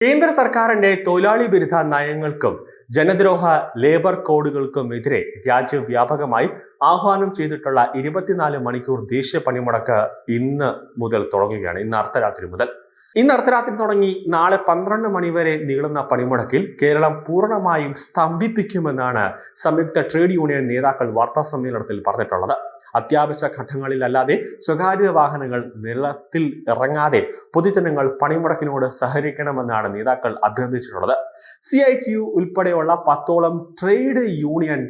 കേന്ദ്ര സർക്കാരിന്റെ തൊഴിലാളി വിരുദ്ധ നയങ്ങൾക്കും ജനദ്രോഹ ലേബർ കോഡുകൾക്കുമെതിരെ രാജ്യവ്യാപകമായി ആഹ്വാനം ചെയ്തിട്ടുള്ള 24 മണിക്കൂർ ദേശീയ പണിമുടക്ക് ഇന്ന് മുതൽ തുടങ്ങുകയാണ്. ഇന്ന് അർദ്ധരാത്രി മുതൽ. ഇന്ന് അർദ്ധരാത്രി തുടങ്ങി നാളെ 12 മണി വരെ നീളുന്ന പണിമുടക്കിൽ കേരളം പൂർണ്ണമായും സ്തംഭിപ്പിക്കുമെന്നാണ് സംയുക്ത ട്രേഡ് യൂണിയൻ നേതാക്കൾ വാർത്താ സമ്മേളനത്തിൽ പറഞ്ഞിട്ടുള്ളത്. അത്യാവശ്യ ഘട്ടങ്ങളിലല്ലാതെ സ്വകാര്യ വാഹനങ്ങൾ നിലത്തിൽ ഇറങ്ങാതെ പൊതുജനങ്ങൾ പണിമുടക്കിനോട് സഹകരിക്കണമെന്നാണ് നേതാക്കൾ അഭ്യർത്ഥിച്ചിട്ടുള്ളത്. CITU ഉൾപ്പെടെയുള്ള 10ഓളം ട്രേഡ് യൂണിയൻ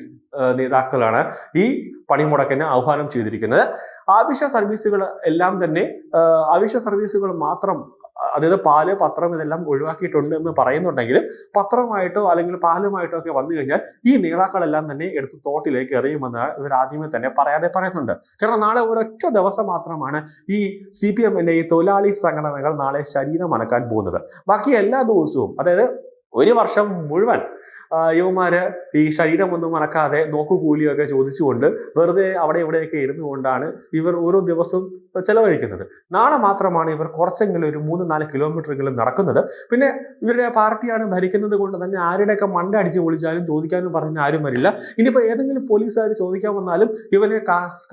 നേതാക്കളാണ് ഈ പണിമുടക്കിന് ആഹ്വാനം ചെയ്തിരിക്കുന്നത്. അവശ്യ സർവീസുകൾ മാത്രം, അതായത് പാല്, പത്രം ഇതെല്ലാം ഒഴിവാക്കിയിട്ടുണ്ട് എന്ന് പറയുന്നുണ്ടെങ്കിലും പത്രമായിട്ടോ അല്ലെങ്കിൽ പാലുമായിട്ടോ ഒക്കെ വന്നു കഴിഞ്ഞാൽ ഈ നേതാക്കളെല്ലാം തന്നെ എടുത്ത് തോട്ടിലേക്ക് എറിയുമെന്ന് ഇവർ ആദ്യമേ തന്നെ പറയുന്നുണ്ട്. കാരണം നാളെ ഒരൊറ്റ ദിവസം മാത്രമാണ് ഈ CPMന്റെ ഈ തൊഴിലാളി സംഘടനകൾ നാളെ ശരീരം അനക്കാൻ പോകുന്നത്. ബാക്കി എല്ലാ ദിവസവും, അതായത് ഒരു വർഷം മുഴുവൻ യുവമാര് ഈ ശരീരമൊന്നും അനക്കാതെ നോക്കുകൂലിയൊക്കെ ചോദിച്ചുകൊണ്ട് വെറുതെ അവിടെ ഇവിടെയൊക്കെ ഇരുന്നു കൊണ്ടാണ് ഇവർ ഓരോ ദിവസവും ചെലവഴിക്കുന്നത്. നാളെ മാത്രമാണ് ഇവർ കുറച്ചെങ്കിലും ഒരു 3-4 കിലോമീറ്ററെങ്കിലും നടക്കുന്നത്. പിന്നെ ഇവരുടെ പാർട്ടിയാണ് ഭരിക്കുന്നത് കൊണ്ട് തന്നെ ആരുടെയൊക്കെ മണ്ട അടിച്ച് പൊളിച്ചാലും ചോദിക്കാനും പറഞ്ഞ ആരും വരില്ല. ഇനിയിപ്പോൾ ഏതെങ്കിലും പോലീസുകാർ ചോദിക്കാൻ വന്നാലും ഇവനെ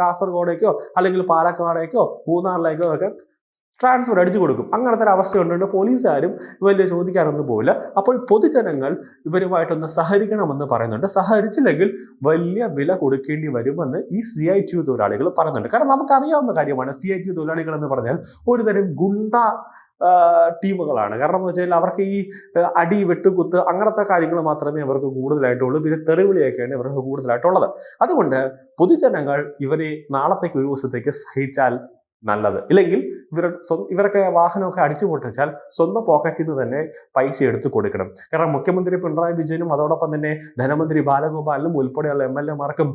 കാസർഗോഡേക്കോ അല്ലെങ്കിൽ പാലക്കാടേക്കോ മൂന്നാറിലേക്കോ ഒക്കെ ട്രാൻസ്ഫർ അടിച്ചു കൊടുക്കും. അങ്ങനത്തെ ഒരു അവസ്ഥ ഉണ്ടുകൊണ്ട് പോലീസുകാരും ഇവരെ ചോദിക്കാനൊന്നും പോവില്ല. അപ്പോൾ പൊതുജനങ്ങൾ ഇവരുമായിട്ടൊന്ന് സഹകരിക്കണമെന്ന് പറയുന്നുണ്ട്. സഹകരിച്ചില്ലെങ്കിൽ വലിയ വില കൊടുക്കേണ്ടി വരുമെന്ന് ഈ CITU തൊഴിലാളികൾ പറയുന്നുണ്ട്. കാരണം നമുക്കറിയാവുന്ന കാര്യമാണ്, CITU തൊഴിലാളികൾ എന്ന് പറഞ്ഞാൽ ഒരുതരം ഗുണ്ട ടീമുകളാണ്. കാരണം എന്ന് വെച്ചാൽ അവർക്ക് ഈ അടി, വെട്ടുകുത്ത് അങ്ങനത്തെ കാര്യങ്ങൾ മാത്രമേ അവർക്ക് കൂടുതലായിട്ടുള്ളൂ. പിന്നെ തെറിവിളിയൊക്കെയാണ് ഇവർക്ക് കൂടുതലായിട്ടുള്ളത്. അതുകൊണ്ട് പൊതുജനങ്ങൾ ഇവരെ നാളത്തേക്ക് ഒരു ദിവസത്തേക്ക് സഹിച്ചാൽ നല്ലത്. ഇല്ലെങ്കിൽ ഇവരൊക്കെ വാഹനമൊക്കെ അടിച്ചു പൊട്ടിച്ചാൽ സ്വന്തം പോക്കറ്റിൽ നിന്ന് തന്നെ പൈസ എടുത്തു കൊടുക്കണം. കാരണം മുഖ്യമന്ത്രി പിണറായി വിജയനും അതോടൊപ്പം തന്നെ ധനമന്ത്രി ബാലഗോപാലിനും ഉൾപ്പെടെയുള്ള MLA-മാർക്കും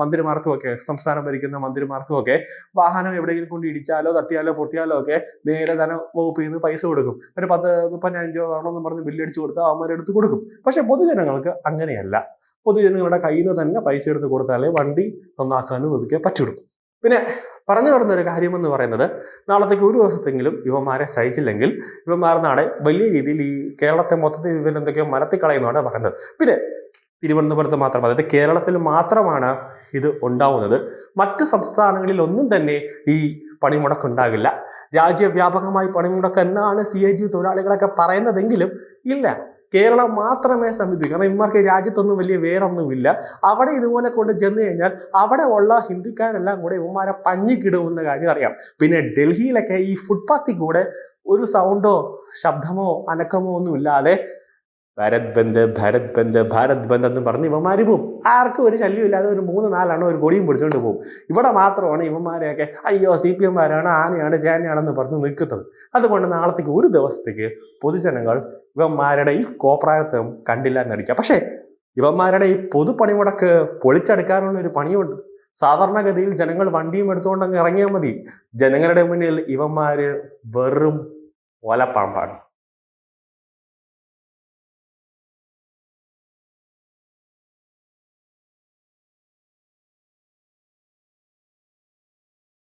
മന്ത്രിമാർക്കും ഒക്കെ, സംസ്ഥാനം ഭരിക്കുന്ന മന്ത്രിമാർക്കും ഒക്കെ വാഹനം എവിടെയെങ്കിലും കൊണ്ട് ഇടിച്ചാലോ തട്ടിയാലോ പൊട്ടിയാലോ ഒക്കെ നേരെ ധനവകുപ്പിൽ നിന്ന് പൈസ കൊടുക്കും. ഒരു 10-15 രൂപ വേണമെന്ന് പറഞ്ഞ് ബില്ലടിച്ചു കൊടുത്താൽ അവന്മാരെടുത്ത് കൊടുക്കും. പക്ഷെ പൊതുജനങ്ങൾക്ക് അങ്ങനെയല്ല. പൊതുജനങ്ങളുടെ കയ്യിൽ നിന്ന് തന്നെ പൈസ എടുത്ത് കൊടുത്താലേ വണ്ടി നന്നാക്കാനും ഒതുക്കെ പറ്റുള്ളൂ. പിന്നെ പറഞ്ഞു വരുന്ന ഒരു കാര്യമെന്ന് പറയുന്നത്, നാളത്തേക്ക് ഒരു ദിവസത്തെങ്കിലും ഇവന്മാരെ സഹിച്ചില്ലെങ്കിൽ ഇവന്മാർ നാളെ വലിയ രീതിയിൽ ഈ കേരളത്തെ മൊത്തത്തിൽ ഇവരെന്തൊക്കെയോ മരത്തിക്കളയുന്നതാണ് പറയുന്നത്. പിന്നെ തിരുവനന്തപുരത്ത് മാത്രം, അതായത് കേരളത്തിൽ മാത്രമാണ് ഇത് ഉണ്ടാവുന്നത്. മറ്റ് സംസ്ഥാനങ്ങളിൽ ഒന്നും തന്നെ ഈ പണിമുടക്കുണ്ടാകില്ല. രാജ്യവ്യാപകമായി പണിമുടക്ക് എന്നാണ് CITU തൊഴിലാളികളൊക്കെ പറയുന്നതെങ്കിലും ഇല്ല, കേരളം മാത്രമേ സമീപിക്കൂ. കാരണം ഇവർക്ക് രാജ്യത്തൊന്നും വലിയ വേറൊന്നുമില്ല. അവിടെ ഇതുപോലെ കൊണ്ട് ചെന്ന് കഴിഞ്ഞാൽ അവിടെ ഉള്ള ഹിന്ദിക്കാരെല്ലാം കൂടെ ഇവന്മാരെ പഞ്ഞിക്കിടുമെന്ന കാര്യം അറിയാം. പിന്നെ ഡൽഹിയിലൊക്കെ ഈ ഫുട്പാത്തിൽ കൂടെ ഒരു സൗണ്ടോ ശബ്ദമോ അനക്കമോ ഒന്നും ഇല്ലാതെ ഭാരത് ബന്ദ് ഭാരത് ബന്ദ് ഭാരത് ബന്ദ് എന്ന് പറഞ്ഞ് ഇവന്മാര് പോവും. ആർക്കും ഒരു ശല്യം ഇല്ലാതെ ഒരു 3-4 ഒരു കൊടിയും പിടിച്ചുകൊണ്ട് പോകും. ഇവിടെ മാത്രമാണ് ഇവന്മാരെയൊക്കെ അയ്യോ CPM-മാരാണ്, ആനയാണ്, ചേനയാണെന്ന് പറഞ്ഞ് നിൽക്കുന്നത്. അതുകൊണ്ട് നാളത്തേക്ക് ഒരു ദിവസത്തേക്ക് പൊതുജനങ്ങൾ ഇവന്മാരുടെ ഈ കോപ്രായത്വം കണ്ടില്ല എന്നടിക്കുക. പക്ഷേ ഇവന്മാരുടെ ഈ പൊതുപണിമുടക്ക് പൊളിച്ചെടുക്കാനുള്ള ഒരു പണിയുണ്ട്. സാധാരണഗതിയിൽ ജനങ്ങൾ വണ്ടിയും എടുത്തുകൊണ്ട് അങ്ങ് ഇറങ്ങിയാൽ മതി. ജനങ്ങളുടെ മുന്നിൽ ഇവന്മാര് വെറും ഒലപ്പാമ്പാണ്.